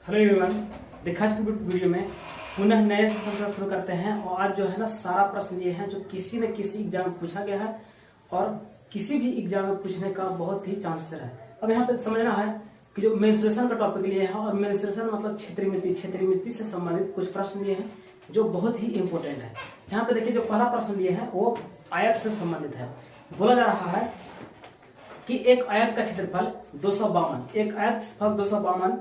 Hello everyone, आज की video में पुनः नए सेशन का शुरू करते हैं। और आज जो है ना सारा प्रश्न ये है जो किसी न किसी एग्जाम में पूछा गया है और किसी भी एग्जाम में पूछने का बहुत ही चांसेस है। अब यहाँ पे समझना है कि जो मेंस्ट्रुएशन का टॉपिक लिए है और मेंस्ट्रुएशन मतलब क्षेत्रीय मिति से संबंधित कुछ प्रश्न लिए हैं जो बहुत ही इंपॉर्टेंट है। यहाँ पे देखिए जो पहला प्रश्न लिए है वो आयत से संबंधित है। बोला जा रहा है कि एक आयत का क्षेत्रफल 252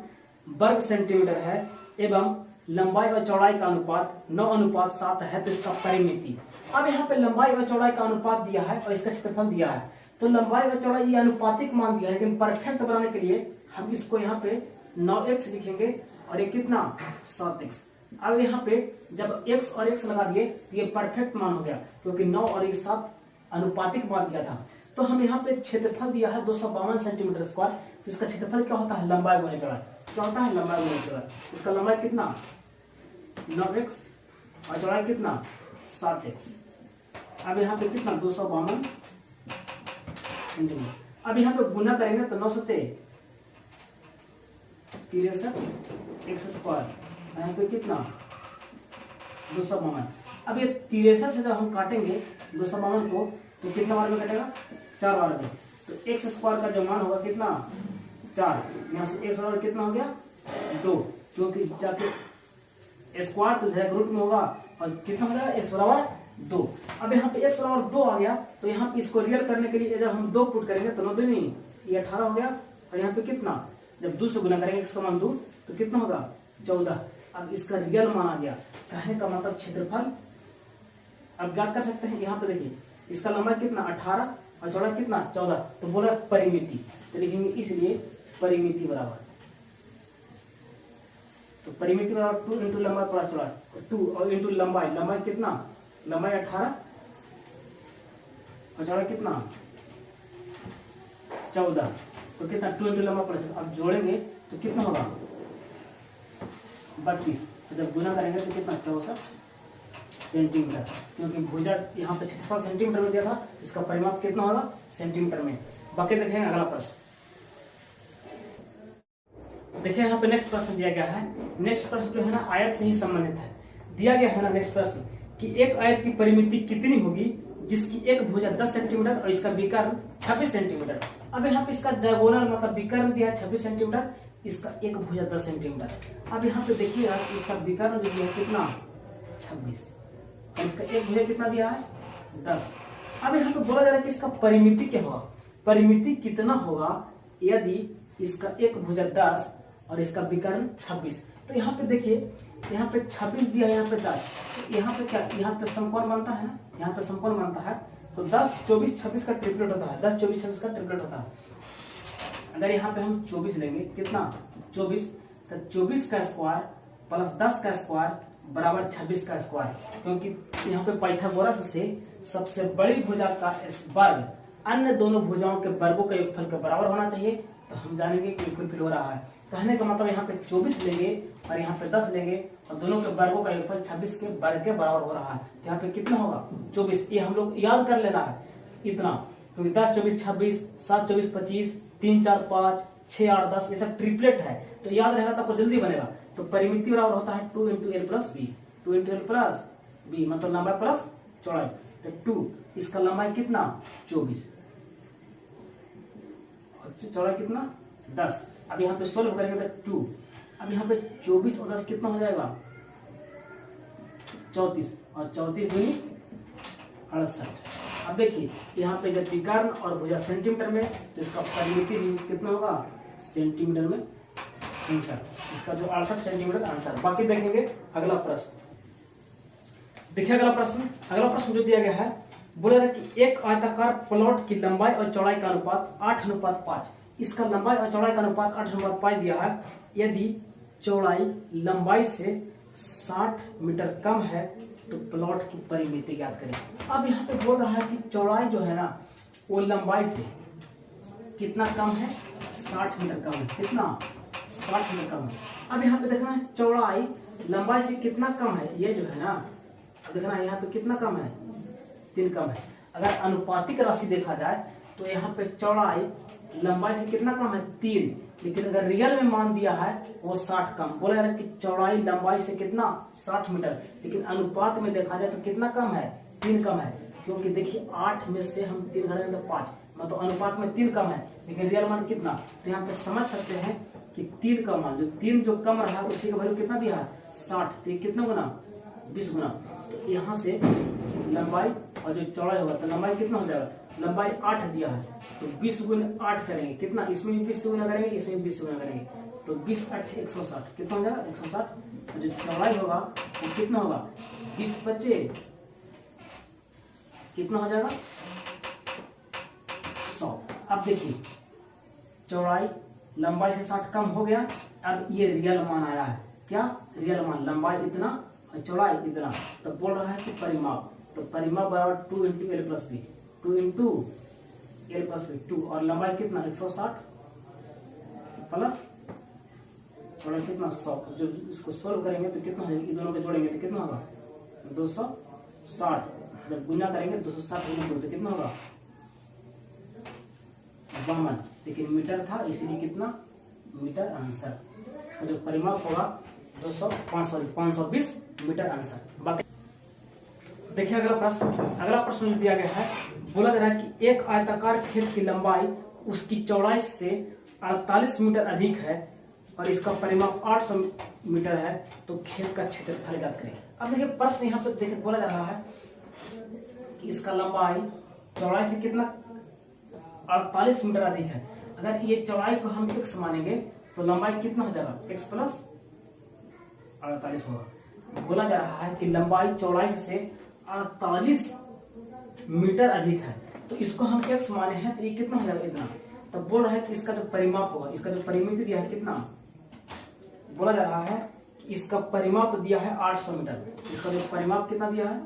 वर्ग सेंटीमीटर है एवं लंबाई और चौड़ाई का अनुपात 9:7 है, तो इसका परिमिति। अब यहाँ पे लंबाई और चौड़ाई का अनुपात दिया है और इसका क्षेत्रफल दिया है, तो लंबाई और चौड़ाई ये अनुपातिक मान दिया है, लेकिन परफेक्ट बनाने के लिए हम इसको यहाँ पे 9x लिखेंगे और ये कितना 7x। अब यहाँ पे जब x और x लगा दिए तो ये परफेक्ट मान हो गया, क्योंकि 9 और 7 अनुपातिक मान दिया था। तो हम यहाँ पे क्षेत्रफल दिया है 252 सेंटीमीटर स्क्वायर, तो इसका क्षेत्रफल क्या होता है लंबाई गुणे चौड़ाई। क्या होता है लंबाई गुणे चौड़ाई। इसका लंबाई कितना 9x और चौड़ाई कितना 7x। अब यहाँ पे कितना 252 सेंटीमीटर। अब यहाँ पे गुना करेंगे तो 9 से 63 x स्क्वायर, यहाँ पे कितना 252। अब ये 63 से जब हम काटेंगे 252 को तो कितना बार में कटेगा 4 बार में, तो x स्क्वायर का जो मान होगा कितना 4। यहाँ से x बराबर कितना हो गया 2, क्योंकि जाके स्क्वायर तो जाके रूट में होगा और कितना हो जाएगा x बराबर 2। अब यहाँ पे x बराबर 2 आ गया, तो यहाँ पे इसको रियल करने के लिए जब हम 2 पुट करेंगे तो 9 दूनी ये 18 हो गया, और यहाँ पे कितना जब 2 से गुना करेंगे x का मान 2 तो कितना होगा 14। अब इसका रियल मान आ गया, कहने का मतलब क्षेत्रफल। अब ज्ञात कर सकते हैं, यहाँ पे देखिए इसका लंबाई कितना 18 और चौड़ाई कितना 14, तो बोला परिमिति, तो लिखेंगे इसलिए परिमिति बराबर, तो परिमिति बराबर 2 इंटू लंबाई प्लस चौड़ाई 2 और इंटू लंबाई कितना लंबाई 18 और चौड़ाई कितना 14, तो कितना 2 इंटू लंबाई प्लस। अब जोड़ेंगे तो कितना होगा 32, तो जब गुना करेंगे तो कितना 64 सेंटीमीटर, क्योंकि भुजा यहाँ पे क्षेत्रफल सेंटीमीटर में दिया था, इसका परिमाप कितना होगा सेंटीमीटर में। बाकी देखेंगे अगला प्रश्न। देखिए यहाँ पे नेक्स्ट प्रश्न दिया गया है। नेक्स्ट प्रश्न जो है ना आयत से ही संबंधित है। दिया गया है ना नेक्स्ट प्रश्न कि एक आयत की परिमिति कितनी होगी जिसकी एक भुजा 10 सेंटीमीटर और इसका विकर्ण 26 सेंटीमीटर। अब यहाँ पे इसका डायगोनल मतलब विकर्ण दिया है 26 सेंटीमीटर, इसका एक भुजा 10 सेंटीमीटर। अब यहाँ पे देखिएगा इसका विकर्ण जो दिया है कितना 26 और इसका एक भुजा कितना दिया है 10। अब यहाँ पे बोला जा रहा है कि इसका परिमिति क्या होगा, परिमिति कितना होगा यदि इसका एक भुजा 10 और इसका विकर्ण 26। तो यहाँ पे देखिए यहाँ पे 26 दिया, यहाँ पे 10, तो यहाँ पे क्या यहाँ पे समकोण बनता है ना, यहाँ पे समकोण बनता है, तो 10 24 26 का ट्रिपलेट होता है, 10 24 26 का ट्रिपलेट होता है। अगर यहाँ पे हम 24 लेंगे कितना 24, तो 24 का स्क्वायर प्लस 10 का स्क्वायर बराबर 26 का स्क्वायर, क्योंकि यहाँ पे पाइथागोरस से सबसे बड़ी भुजा का वर्ग अन्य दोनों भुजाओं के वर्गों का योगफल के बराबर होना चाहिए, तो हम जानेंगे कि इक्विफिल हो रहा है। कहने का मतलब यहाँ पे 24 लेंगे और यहाँ पे 10 लेंगे और दोनों के वर्गों का योगफल 26 के वर्ग के बराबर हो रहा है, तो यहाँ पे कितना होगा 24। ये हम लोग याद कर लेना है इतना, क्योंकि 10 24 26 7 24 25 3 4 5 6 8 10 ये सब ट्रिपलेट है, तो याद रहेगा तो आपको जल्दी बनेगा। तो परिमिति बराबर होता है 2 into L plus B, 2 into L plus B मतलब लंबाई प्लस चौड़ाई, तो 2 इसका लंबाई कितना 24 चौड़ाई कितना 10। अब यहाँ पे सोल्व करेंगे तो 2, अब यहाँ पे 24 और 10 कितना हो जाएगा 34 और 34 दूनी 68। अब देखिए यहाँ पे जब विकर्ण और भुजा सेंटीमीटर में, तो इसका परिमिति भी कितना होगा सेंटीमीटर में आंसर, इसका जो 68 सेंटीमीटर आंसर। बाकी देखेंगे अगला प्रश्न। देखिए अगला प्रश्न जो दिया गया है, बोला है कि एक आयताकार प्लॉट की लंबाई और चौड़ाई का अनुपात 8:5। इसका लंबाई और चौड़ाई का अनुपात 8:5 दिया है। यदि चौड़ाई लंबाई से 60 मीटर कम है तो प्लॉट की परिमिति ज्ञात करें। अब यहाँ पे बोल रहा है कि चौड़ाई जो है ना वो लंबाई से कितना कम है 60 मीटर कम है, कितना 60 मीटर कम है। अब यहाँ पे देखना है चौड़ाई लंबाई से कितना कम है, ये जो है ना देखना है यहाँ पे कितना कम है 3 कम है। अगर अनुपातिक राशि देखा जाए तो यहाँ पे चौड़ाई लंबाई से कितना कम है 3, लेकिन अगर रियल में मान दिया है वो 60 कम। बोला जा रहा है कि चौड़ाई लंबाई से कितना 60 मीटर, लेकिन अनुपात में देखा जाए तो कितना कम है, 3 कम है। क्योंकि देखिए 8 में से हम 3 घटाएंगे तो 5, मतलब अनुपात में 3 कम है, लेकिन रियल मान कितना। तो यहाँ पे समझ सकते हैं कि 3 का मान जो 3 जो कम रहा उसी का वैल्यू कितना दिया है 60। तो ये कितना गुना 20 गुना। तो यहाँ से लंबाई और जो चौड़ाई होगा तो लंबाई कितना हो जाएगा, लंबाई 8 दिया है तो 20 गुना 8 करेंगे कितना, इसमें भी 20 गुना करेंगे, इसमें भी 20 गुना करेंगे तो 20 8 160 कितना हो जाएगा 160। जो चौड़ाई होगा वो कितना होगा 20 बचे कितना हो जाएगा 100। अब देखिए चौड़ाई लंबाई से 60 कम हो गया। अब ये रियल मान आया है, क्या रियल मान, लंबाई इतना और चौड़ाई इतना। तो बोल रहा है कि परिमाप, तो परिमाप बराबर 2 into L plus B, 2 into L plus B 2, और लंबाई कितना 160 प्लस चौड़ाई कितना 100। जो इसको सोल्व करेंगे तो कितना हो जाएगा, दोनों को जोड़ेंगे तो कितना होगा 260। जब गुना करेंगे 260 गुना 2 तो कितना होगा 52, लेकिन मीटर था इसीलिए कितना मीटर आंसर। इसका जो परिमाप होगा 520 मीटर आंसर। बाकी देखिए अगला प्रश्न दिया गया है, बोला जा रहा है कि एक आयताकार खेत की लंबाई उसकी चौड़ाई से 48 मीटर अधिक है और इसका परिमाप 800 मीटर है, तो खेत का क्षेत्रफल ज्ञात करें। अब देखिए प्रश्न यहाँ पे देखिए बोला जा रहा है कि इसका लंबाई चौड़ाई से कितना 48 मीटर अधिक है। अगर ये चौड़ाई को हम x मानेंगे तो लंबाई कितना हो जाएगा x प्लस 48 होगा। बोला जा रहा है कि लंबाई चौड़ाई से 48 मीटर अधिक है, तो इसको हम x माने हैं तो ये कितना हो जाएगा इतना। तो बोल रहा है कि इसका जो परिमाप होगा, इसका जो परिमिति दिया है कितना, बोला जा रहा है कि इसका परिमाप दिया है 800 मीटर। इसका जो परिमाप कितना दिया है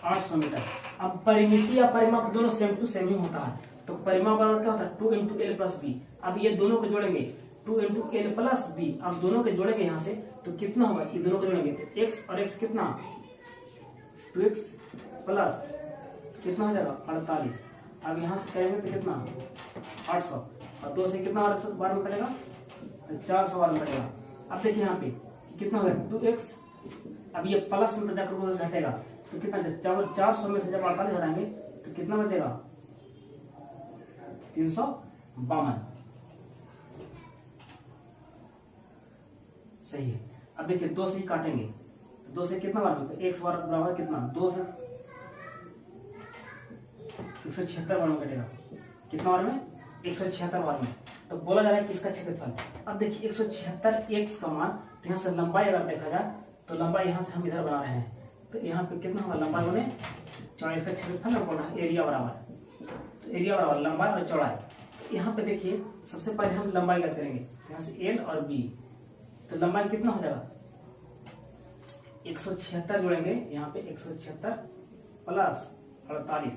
800 मीटर। अब परिमिति या परिमाप दोनों सेम टू सेम ही होता है, तो परिमाप बराबर क्या होता है 2 इंटू एल प्लस बी। अब ये दोनों को जोड़ेंगे 2 इंटू एल प्लस बी, अब दोनों को जोड़ेंगे यहाँ से तो कितना होगा, ये दोनों को जोड़ेंगे तो x और x कितना 2x प्लस कितना हो जाएगा 48। अब यहाँ से करेंगे तो कितना 800 और 2 से कितना बार में कटेगा 400 बार में कटेगा। अब देखिए यहाँ पे कितना होगा 2x, अब ये प्लस में तो जाकर घटेगा तो कितना 400 में से जब 48 घटाएंगे तो कितना बचेगा 352। सही है। अब देखिए 2 से ही काटेंगे तो 2 से कितना बार में, x बार बराबर कितना 2 से 176 बार में कटेगा, कितना बार में 176 बार में। तो बोला जा रहा है कि इसका क्षेत्रफल। अब देखिए 176 x का मान, तो यहाँ से लंबाई अगर देखा जाए तो लंबाई यहाँ से हम इधर बना रहे हैं तो यहाँ पे कितना होगा लंबाई होने चौड़ाई, इसका क्षेत्रफल ना बोल रहा है एरिया बराबर, तो एरिया बराबर लंबाई और चौड़ाई। तो यहाँ पे देखिए सबसे पहले हम लंबाई ज्ञात करेंगे, यहाँ से एल और बी, तो लंबाई कितना हो जाएगा 176 जोड़ेंगे यहाँ पे 176 प्लस 48,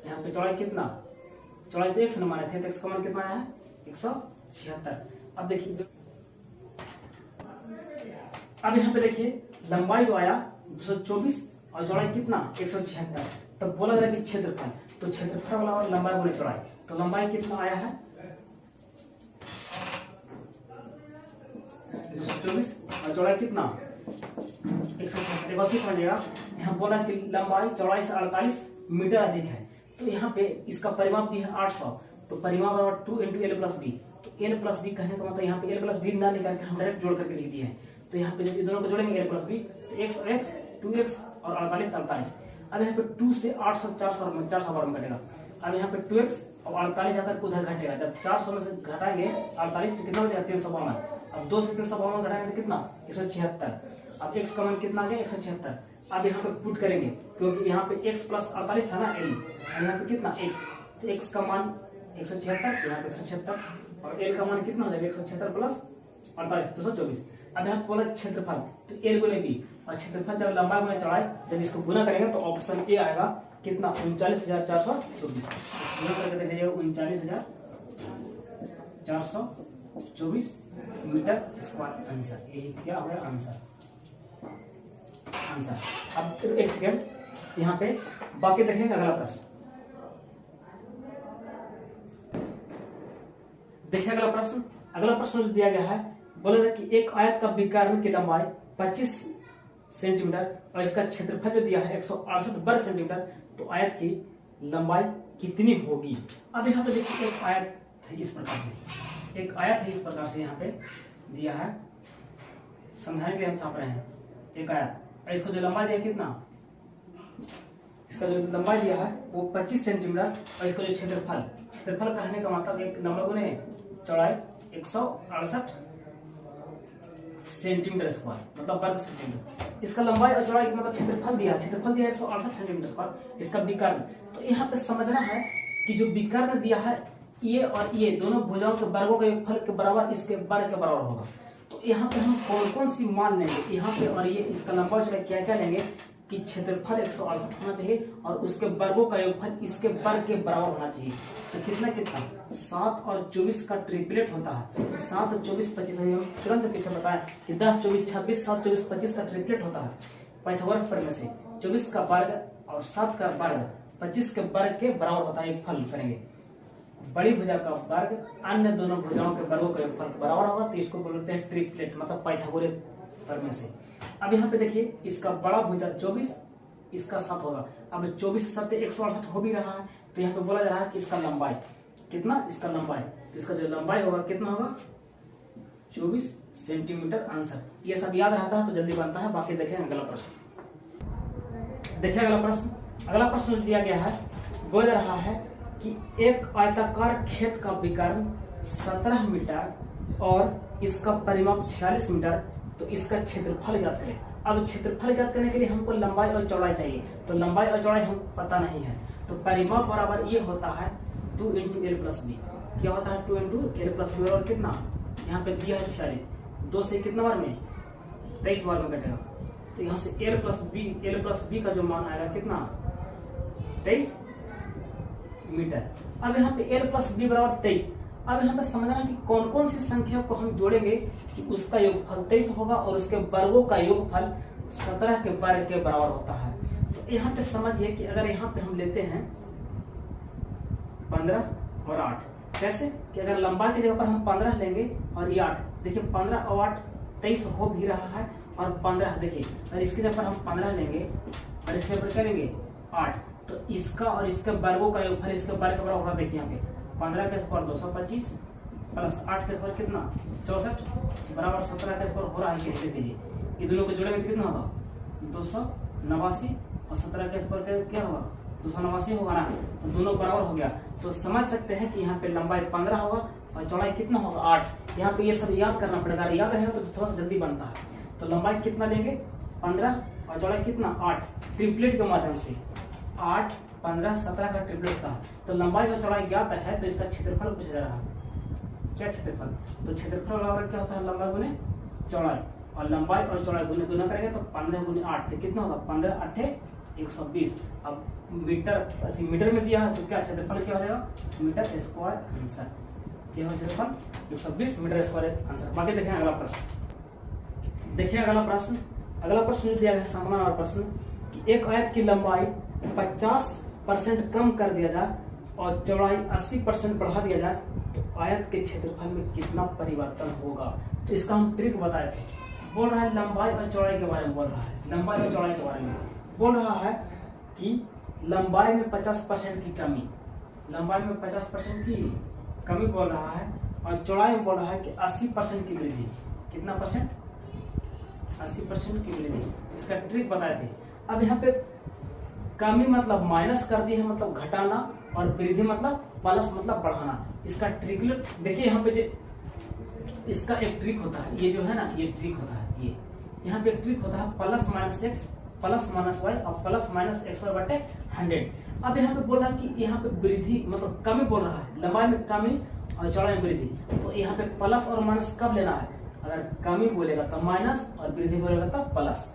यहाँ पे चौड़ाई कितना, चौड़ाई तो x न माने थे तो x का मान कितना आया है 176। अब देखिए अब यहाँ पे देखिए लंबाई जो आया 224 और चौड़ाई कितना 176। तब बोला जा रहा है कि क्षेत्रफल, तो क्षेत्रफल वाला और लंबाई बोले चौड़ाई, तो लंबाई कितना आया है 224 और चौड़ाई कितना 176। एक बार फिर समझिएगा, यहाँ बोला कि लंबाई चौड़ाई से 48 मीटर अधिक है, तो यहाँ पे इसका परिमाप भी है 800, तो परिमाप बराबर 2 इंटू एल प्लस बी। तो एल प्लस बी कहने का मतलब यहाँ पे एल प्लस बी ना निकाल के हम डायरेक्ट जोड़ करके लिख दिए हैं, तो यहाँ पे जब दोनों को जोड़ेंगे एल प्लस बी तो x और x 2x और 48। अब यहाँ पे 2 से 800 400 बार में घटेगा। अब यहाँ पे 2x और 48 जाकर उधर घटेगा, जब 400 में से घटाएंगे 48 तो कितना हो जाएगा 352। अब 2 से 352 घटाएंगे तो कितना 176। अब x का मान कितना आ गया 176। अब यहाँ पे पुट करेंगे क्योंकि यहाँ पे x प्लस 48 था ना l, यहाँ पे कितना x, तो x का मान 176, यहाँ पे 176 और l का मान कितना हो जाएगा 176 प्लस 48 224। अब यहाँ बोला क्षेत्रफल, तो एल गुने बी, और क्षेत्रफल जब लंबाई गुना चौड़ाई जब इसको गुना करेंगे तो ऑप्शन ए आएगा कितना 39,424। गुना करके देख लीजिएगा 39,424 मीटर स्क्वायर आंसर, यही क्या हो गया आंसर। अब एक सेकेंड यहाँ पे बाकी देखेंगे अगला प्रश्न। देखिए अगला प्रश्न जो दिया गया है, बोला था कि एक आयत का विकर्ण की लंबाई 25 सेंटीमीटर और इसका क्षेत्रफल जो दिया है 168 वर्ग सेंटीमीटर, तो आयत की लंबाई कितनी होगी। अब यहाँ पे देखिए एक आयत है इस प्रकार से, एक आयत है इस प्रकार से यहाँ पे दिया है, समझाने के लिए हम छाप रहे हैं। एक आयत और इसको जो लंबाई दिया कितना, इसका जो लंबाई दिया है वो 25 सेंटीमीटर और इसका जो क्षेत्रफल कहने का मतलब एक नंबर गुने चौड़ाई 168 सेंटीमीटर स्क्वायर, मतलब वर्ग सेंटीमीटर। इसका लंबाई और चौड़ाई मतलब क्षेत्रफल दिया 168 सेंटीमीटर स्क्वायर, इसका विकर्ण। तो यहाँ पे समझना है कि जो विकर्ण दिया है ये और ये दोनों भुजाओं के वर्गों के योगफल के बराबर इसके वर्ग के बराबर होगा। तो यहाँ पे हम कौन कौन सी मान लेंगे, यहाँ पे और ये इसका लंबा चौड़ाई क्या क्या लेंगे कि क्षेत्रफल 168 होना चाहिए और उसके वर्गों का योगफल इसके वर्ग के बराबर होना चाहिए। तो कितना 7 और 24 का ट्रिपलेट होता है। 7 और 24 25 हम तुरंत पीछे बताएं कि 10 24 26 7 24 25 का ट्रिपलेट होता है पाइथागोरस प्रमेय से। 24 का वर्ग और 7 का वर्ग 25 के वर्ग के बराबर होता है। एक फल करेंगे, बड़ी भुजा का वर्ग अन्य दोनों भुजाओं के वर्गों का योगफल के बराबर होगा, तो इसको बोलते हैं ट्रिपलेट, मतलब पाइथागोरस प्रमेय से। अब यहाँ पे देखिए इसका बड़ा भुजा 24, इसका 7 होगा। अब 24 7 168 हो भी रहा है, तो यहाँ पे बोला जा रहा है कि इसका लंबाई कितना, इसका लंबाई, तो इसका जो लंबाई होगा कितना होगा 24 सेंटीमीटर आंसर। ये सब याद रहता है तो जल्दी बनता है। बाकी देखें अगला प्रश्न। देखिए अगला प्रश्न दिया गया है, बोल रहा है कि एक आयताकार खेत का विकर्ण 17 मीटर और इसका परिमाप 46 मीटर, तो इसका क्षेत्रफल ज्ञात करें। अब क्षेत्रफल ज्ञात करने के लिए हमको लंबाई और चौड़ाई चाहिए, तो लंबाई और चौड़ाई हम पता नहीं है, तो परिमाप बराबर ये होता है 2 × l + b। क्या होता है 2 × l + b, और कितना यहाँ पे दिया है 46, 2 से कितना बार में 23 बार में कटेगा, तो यहाँ से l + b का जो मान आएगा कितना 23 मीटर। अब यहाँ पे l + b बराबर 23। अब यहाँ पे समझना कि कौन कौन सी संख्या को हम जोड़ेंगे कि उसका योगफल 23 होगा और उसके वर्गों का योगफल 17 के वर्ग के बराबर होता है। तो यहाँ पे समझिए कि अगर यहाँ पे हम लेते हैं 15 और 8, कैसे कि अगर लंबाई की जगह पर हम 15 लेंगे और ये 8, देखिए 15 और 8 23 हो भी रहा है, और 15 देखिए अगर इसकी जगह पर हम 15 लेंगे और इसके ऊपर करेंगे 8, तो इसका और इसके वर्गों का योगफल इसके वर्ग के बराबर होगा। देखिए यहाँ पे 15 का स्क्वायर 225 प्लस 8 का स्क्वायर कितना 64 बराबर 17 का स्क्वायर हो रहा है। देख लीजिए ये दोनों को जोड़ेंगे तो कितना होगा 289 और 17 का स्क्वायर क्या होगा 289 होगा ना, तो दोनों बराबर हो गया। तो समझ सकते हैं कि यहाँ पे लंबाई 15 होगा और चौड़ाई कितना होगा 8। यहाँ पे ये सब याद करना पड़ेगा, याद रहेगा तो थोड़ा सा जल्दी बनता है। तो लंबाई कितना लेंगे 15 और चौड़ाई कितना 8, ट्रिपलेट के माध्यम से 8 15 17 का ट्रिपलेट था। तो लंबाई और चौड़ाई ज्ञात है, तो इसका क्षेत्रफल पूछ रहा है क्या क्षेत्रफल, तो क्षेत्रफल बराबर क्या होता है लंबाई गुने चौड़ाई, और लंबाई और चौड़ाई गुना करेंगे तो 15 × 8 तो कितना होगा 15 8 120। अब मीटर में दिया है तो क्या क्षेत्रफल क्या हो जाएगा मीटर स्क्वायर आंसर, क्या हो क्षेत्रफल 120 मीटर स्क्वायर आंसर। बाकी देखें अगला प्रश्न। देखिए अगला प्रश्न दिया है 7वां नंबर प्रश्न कि एक आयत की लंबाई 50% कम कर दिया जाए और चौड़ाई 80% बढ़ा दिया जाए, तो आयत के क्षेत्रफल में कितना परिवर्तन होगा। तो इसका हम ट्रिक बताए थे। बोल रहा है लंबाई और चौड़ाई के बारे में, बोल रहा है लंबाई और चौड़ाई के बारे में बोल रहा है कि लंबाई में 50% की कमी, लंबाई में 50% की कमी बोल रहा है, और चौड़ाई में बोल रहा है कि 80% की वृद्धि। कितना परसेंट 80% की वृद्धि। इसका ट्रिक बताए थे। अब यहाँ पे कमी मतलब माइनस कर दी है, मतलब घटाना, और वृद्धि मतलब प्लस मतलब बढ़ाना। इसका ट्रिक देखिए यहाँ पे इसका एक ट्रिक होता है, ये जो है ना ये ट्रिक होता है, ये यहाँ पे एक ट्रिक होता है +-x +-y और +-xy बटे 100। अब यहाँ पे बोल रहा है कि यहाँ पे वृद्धि मतलब कमी बोल रहा है, लंबाई में कमी और चौड़ाई में वृद्धि। तो यहाँ पे प्लस और माइनस कब लेना है, अगर कमी बोलेगा तो माइनस और वृद्धि बोलेगा तो प्लस।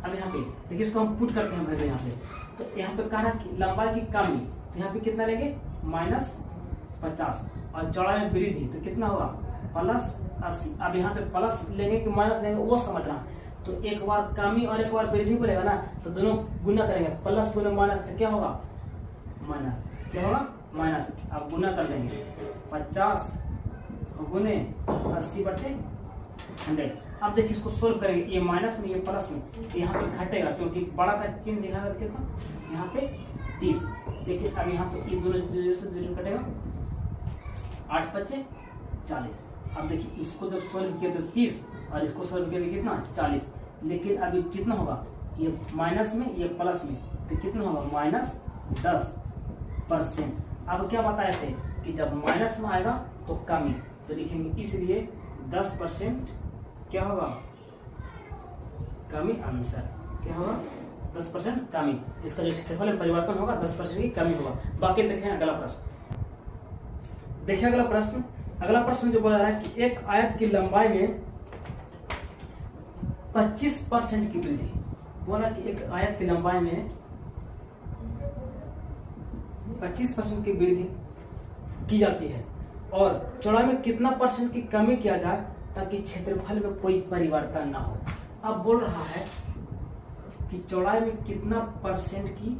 अब यहाँ पे देखिए इसको हम पुट करके हम भेजे यहाँ पे, तो यहाँ पे कह रहा है कि लंबाई की कमी, तो यहाँ पे कितना लेंगे -50 और चौड़ाई में वृद्धि तो कितना होगा +80। अब यहाँ पे प्लस लेंगे कि माइनस लेंगे वो समझना। तो एक बार कमी और एक बार वृद्धि बोलेगा ना, तो दोनों गुना करेंगे, प्लस गुना माइनस तो क्या होगा माइनस, क्या होगा माइनस। अब गुना कर लेंगे 50 गुने 80/100। अब देखिए इसको सोल्व करेंगे, ये माइनस में ये प्लस में, यहाँ पे घटेगा क्योंकि बड़ा का चिन्ह दिखा करके था यहाँ पे 30। देखिए अब यहाँ पे ये दोनों जीरो से जीरो कटेगा, 8 × 5 = 40। अब देखिए इसको जब सोल्व किया तो 30 और इसको सोल्व किया तो कितना 40। लेकिन अभी कितना होगा, ये माइनस में ये प्लस में, तो कितना होगा -10%। अब क्या बताए थे कि जब माइनस में आएगा तो कमी, तो लिखेंगे इसलिए 10% क्या होगा, कमी। आंसर क्या होगा 10% कमी। इसका जो क्षेत्रफल में परिवर्तन होगा 10% की कमी होगा। बाकी देखें अगला प्रश्न। देखिए अगला प्रश्न, अगला प्रश्न जो बोला रहा है कि एक आयत की लंबाई में 25% की वृद्धि। बोला कि एक आयत की लंबाई में 25% की वृद्धि की जाती है और चौड़ाई में कितना % की कमी किया जाए ताकि क्षेत्रफल में कोई परिवर्तन ना हो। अब बोल रहा है कि चौड़ाई में कितना % की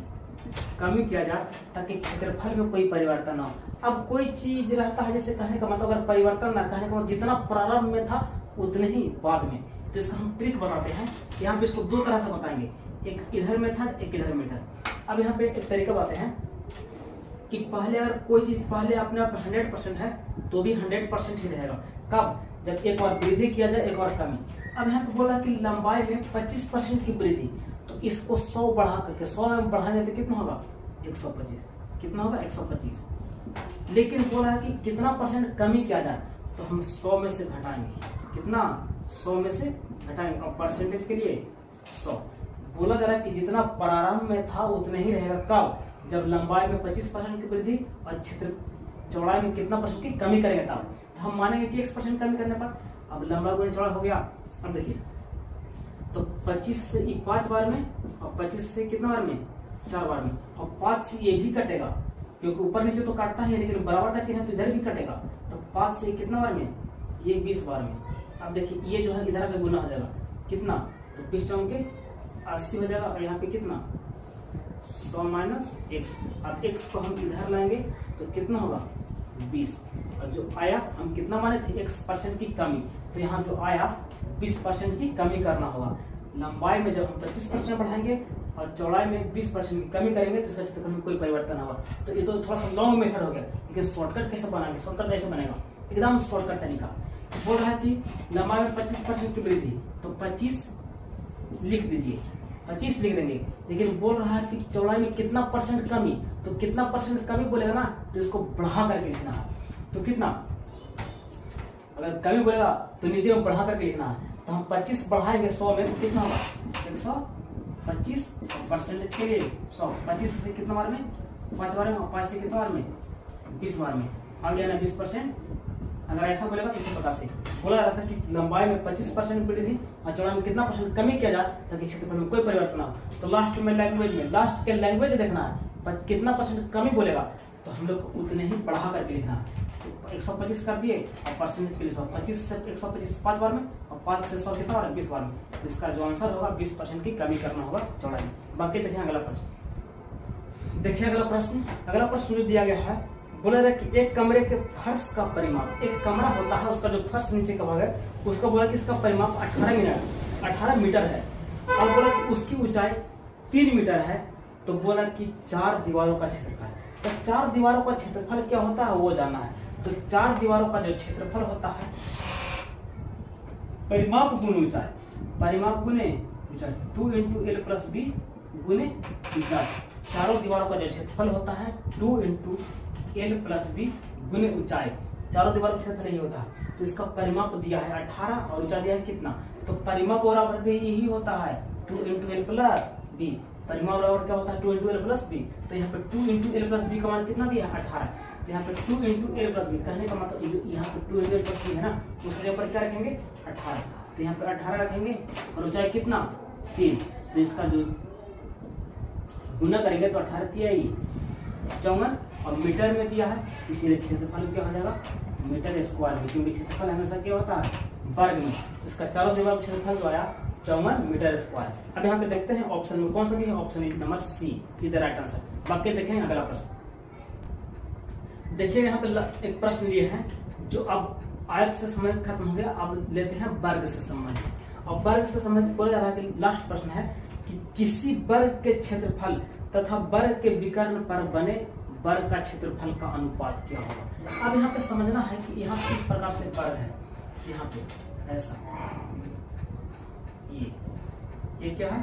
कमी किया जाए ताकि क्षेत्रफल में कोई परिवर्तन ना हो। अब कोई चीज रहता है, जैसे कहने का मतलब अगर परिवर्तन ना, कहने का मतलब जितना प्रारंभ में था उतने ही बाद में, तो इसका हम ट्रिक बताते हैं। यहाँ पे इसको दो तरह से बताएंगे, एक इधर मेथड, एक इधर मेथड। अब यहाँ पे एक तरीका बताते हैं कि पहले अगर कोई चीज पहले अपने आप 100% है तो भी 100% ही रहेगा। कब, जब एक बार वृद्धि किया जाए एक बार कमी। अब यहाँ पे बोला कि लंबाई में 25% की वृद्धि, तो इसको 100 बढ़ा करके 100 में बढ़ाने तो कितना होगा 125। कितना होगा 125। लेकिन बोला कि कितना % कमी किया जाए, तो हम 100 में से घटाएंगे। कितना, 100 में से घटाएंगे और परसेंटेज के लिए 100। बोला जा रहा है कि जितना प्रारंभ में था उतना ही रहेगा। कब, जब लंबाई में 25% की वृद्धि और क्षेत्र चौड़ाई में कितना % की कमी करेंगे तब। तो हम मानेंगे कि 1% कमी करने पर अब लंबाई गुना चौड़ा हो गया। अब देखिए तो 25 से 5 बार में और 25 से कितना बार में 4 बार में, और 5 से ये भी कटेगा क्योंकि ऊपर नीचे तो काटता है, लेकिन बराबर का चिन्ह है तो इधर भी कटेगा। तो 5 से कितना बार में, ये 20 बार में। अब देखिए ये जो है इधर में गुना हो जाएगा, कितना, तो 20 चौके 80 हो जाएगा और यहाँ पे कितना 100 - x। अब x को हम इधर लाएंगे तो कितना होगा 20, और जो आया हम कितना माने थे 1% की कमी, तो यहाँ जो आया 20% की कमी करना होगा। लंबाई में जब हम 25% बढ़ाएंगे और चौड़ाई में 20% की कमी करेंगे तो इसका क्षेत्रफल में कोई परिवर्तन होगा। तो ये तो थोड़ा सा लॉन्ग मेथड हो गया, लेकिन शॉर्टकट कैसे बनाएंगे, शॉर्टकट कैसे बनेगा, एकदम शॉर्टकट तरीका। बोल रहा है कि लंबाई में 25% की वृद्धि, तो 25 लिख दीजिए, 25 लिख देंगे। लेकिन बोल रहा है कि चौड़ाई में कितना % कमी, तो कितना % कमी बोलेगा ना तो इसको बढ़ा करके लिखना है। तो कितना, अगर कमी बोलेगा तो नीचे में बढ़ा करके लिखना है। तो हम 25 बढ़ाएंगे 100 में तो कितना होगा 125, परसेंटेज के लिए 100। 25 से कितना बार में 5 बार में, और 5 से कितना बार में 20 बार में, आ गया ना 20%। अगर ऐसा बोलेगा तो 150 से बोला रहा था कि लंबाई में 25% वृद्धि और चौड़ाई में कितना % कमी किया जाए ताकि क्षेत्रफल में कोई परिवर्तन ना हो। तो लास्ट में लैंग्वेज में, लास्ट के लैंग्वेज देखना है, कितना % कमी बोलेगा तो हम लोग को उतने ही बढ़ा करके लिखना है। तो 125 कर दिए और परसेंटेज के लिए 100, 25 से 125 5 बार में और 5 से 100 कितना बार 20 बार में। तो इसका जो आंसर होगा 20% की कमी करना होगा चौड़ाई में। बाकी देखें अगला प्रश्न। देखिए अगला प्रश्न, अगला प्रश्न जो दिया गया है, बोला रहा कि एक कमरे के फर्श का परिमाप, एक कमरा होता है उसका जो फर्श नीचे का भाग है उसका बोला कि इसका परिमाप 18 मीटर है। और बोला कि उसकी ऊंचाई 3 मीटर है। तो बोला कि 4 दीवारों का क्षेत्रफल, तो 4 दीवारों का क्षेत्रफल क्या होता है वो जानना है। तो 4 दीवारों का जो क्षेत्रफल होता है, परिमाप गुण ऊंचाई, परिमाप गुने ऊंचाई, 2 × L + B गुने ऊंचाई। चारों दीवारों का जो क्षेत्रफल होता है 2 × L + B गुने ऊंचाई। चारों दीवारों का क्षेत्रफल यही होता है। तो इसका परिमाप दिया है 18 और ऊंचाई दिया है कितना, तो परिमाप बराबर यही होता है 2 × L + B। परिमाप बराबर क्या होता है 2 × L + B। तो यहाँ पे 2 × L + B का मान कितना दिया है 18। तो यहाँ पे 2 × L + B कहने का मतलब यहाँ पे 2 × L + B है ना, उसके ऊपर क्या रखेंगे 18। तो यहाँ पे 18 रखेंगे और ऊंचाई कितना 3। तो इसका जो गुना करेंगे तो 18 54 और मीटर में दिया है, इसीलिए क्षेत्रफल क्या हो जाएगा मीटर स्क्वायर में, क्योंकि क्षेत्रफल हमेशा क्या होता है वर्ग में। तो इसका चारों दीवार का क्षेत्रफल जो आया 54 मीटर स्क्वायर। अब यहाँ पे देखते हैं ऑप्शन में कौन सा भी है, option number C is the right answer. बाकी देखें अगला प्रश्न। देखिए यहाँ पे एक प्रश्न लिए हैं जो अब आयत से संबंधित खत्म हो गया, अब लेते हैं वर्ग से संबंधित। और वर्ग से संबंधित बोला जा रहा है कि लास्ट प्रश्न है कि किसी वर्ग के क्षेत्रफल तथा वर्ग के विकर्ण पर बने वर्ग का क्षेत्रफल का अनुपात क्या होगा। अब यहाँ पे समझना है कि यहाँ किस प्रकार से वर्ग है, यहाँ पे ऐसा ये क्या है,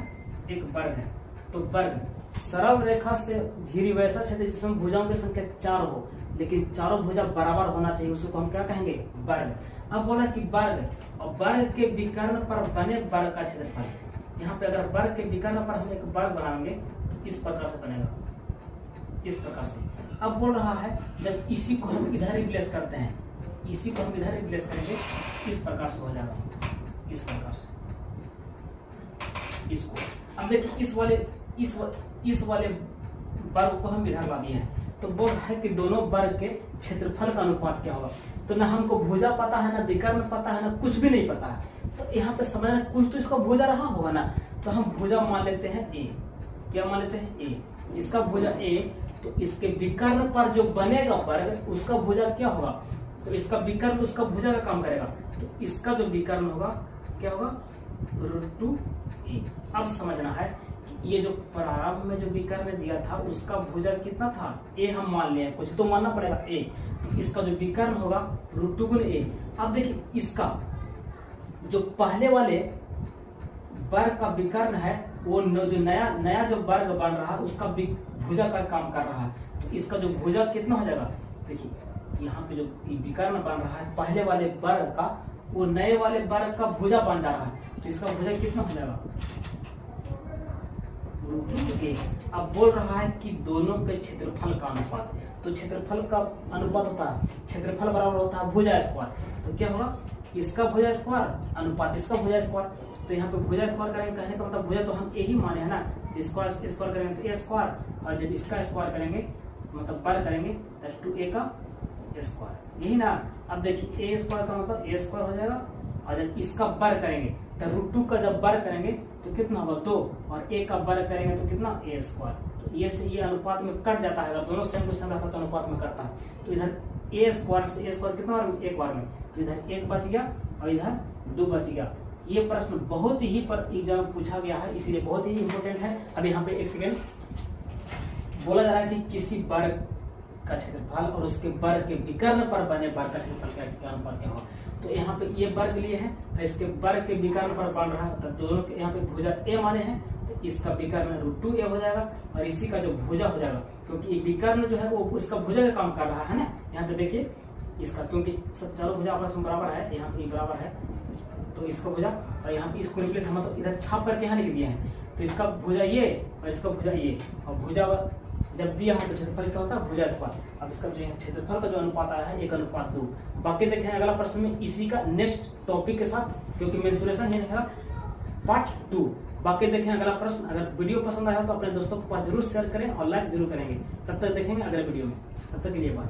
एक वर्ग है। तो वर्ग सरल रेखा से घिरी वैसा क्षेत्र जिसमें भुजाओं की संख्या 4 हो, लेकिन चारों भुजा बराबर होना चाहिए, उसको हम क्या कहेंगे, वर्ग। अब बोला कि वर्ग और वर्ग के विकर्ण पर बने वर्ग का क्षेत्रफल। यहाँ पे अगर वर्ग के विकर्ण पर हम एक वर्ग बनाएंगे तो इस प्रकार से बनेगा, इस प्रकार से। अब बोल रहा है जब इसी को हम इधर रिप्लेस करते हैं, इसी को हम इधर रिप्लेस करेंगे, इस प्रकार से हो जाएगा, इस प्रकार से इसको। अब देखिए इस वाले वर्ग को हम इधर ला दिए हैं, तो बोल रहा है कि दोनों वर्ग के क्षेत्रफल का अनुपात क्या होगा। तो ना हमको भुजा पता है, ना विकर्ण पता है, ना कुछ भी नहीं पता है। तो यहाँ पे समझना कुछ तो इसका भुजा रहा होगा ना, तो हम भुजा मान लेते हैं ए। क्या मान लेते हैं, ए। इसका भुजा ए, तो इसके विकर्ण पर जो बनेगा वर्ग उसका भुजा क्या होगा, तो इसका विकर्ण उसका भुजा का काम करेगा। तो इसका जो विकर्ण होगा क्या होगा, √2a। अब समझना है कि ये जो प्रारंभ में जो विकर्ण दिया था उसका भुजा कितना था, a हम मान लिए, कुछ तो मानना पड़ेगा a। तो इसका जो विकर्ण होगा √2 गुण a। अब देखिए इसका जो पहले वाले वर्ग का विकर्ण है वो जो नया जो वर्ग बन रहा है उसका भुजा का काम कर रहा है। तो इसका जो भुजा कितना हो जाएगा, देखिए यहाँ पे जो विकर्ण बन रहा है पहले वाले वर्ग का, वो नए वाले वर्ग का भुजा बन रहा है। तो इसका भुजा कितना हो जाएगा, √2a। अब बोल रहा है कि दोनों के क्षेत्रफल का अनुपात। तो क्षेत्रफल का अनुपात होता है, क्षेत्रफल बराबर होता है भुजा स्क्वायर। तो क्या होगा, इसका भुजा स्क्वायर अनुपात इसका भुजा स्क्वायर। तो यहाँ पे भुजा स्क्वायर करेंगे, कहने का मतलब भुजा तो हम ए ही माने है ना, स्क्वायर स्क्वायर करेंगे तो ए स्क्वायर, और जब इसका स्क्वायर करेंगे मतलब वर्ग करेंगे तो 2a का स्क्वायर, यही ना। अब देखिए ए स्क्वायर का मतलब ए स्क्वायर हो जाएगा, और जब इसका वर्ग करेंगे तो √2 का जब वर्ग करेंगे तो कितना होगा 2, और a का वर्ग करेंगे तो कितना a स्क्वायर। तो ये से ये अनुपात में कट जाता है, अगर दोनों सेम टू सेम रहता तो अनुपात में कटता है। तो इधर a स्क्वायर से a स्क्वायर कितना बार में, एक बार में, तो इधर 1 बच गया और इधर 2 बच गया। ये प्रश्न बहुत ही पर एग्जाम पूछा गया है, इसीलिए बहुत ही इंपॉर्टेंट है। अब यहाँ पे एक सेकेंड बोला जा रहा है कि किसी वर्ग का क्षेत्रफल और उसके वर्ग के विकर्ण पर बने वर्ग का क्षेत्रफल क्या अनुपात क्या होगा। तो यहाँ पे ये वर्ग लिए हैं और इसके वर्ग के विकर्ण पर बन रहा है, तो दोनों के यहाँ पे भुजा a माने हैं, तो इसका विकर्ण √2a हो जाएगा, और इसी का जो भुजा हो जाएगा, क्योंकि विकर्ण जो है वो उसका भुजा का काम कर रहा है ना। यहाँ पे देखिए इसका, क्योंकि सब चारों भुजा आपस में बराबर है, यहाँ पे बराबर है, तो इसका भुजा, और यहाँ पे इसको रिप्लेस हम तो इधर छाप करके यहाँ लिख दिए हैं। तो इसका भुजा ये और इसका भुजा ये, और भुजा जब दिया है तो क्षेत्रफल क्या होता है, भुजा स्क्वायर। अब इसका जो क्षेत्रफल का जो अनुपात आया है 1:2। बाकी देखें अगला प्रश्न में इसी का नेक्स्ट टॉपिक के साथ, क्योंकि मेंसुरेशन है पार्ट 2। बाकी देखें अगला प्रश्न। अगर वीडियो पसंद आया तो अपने दोस्तों के पास जरूर शेयर करें और लाइक जरूर करेंगे। तब तक देखेंगे अगले वीडियो में, तब तक के लिए बाय।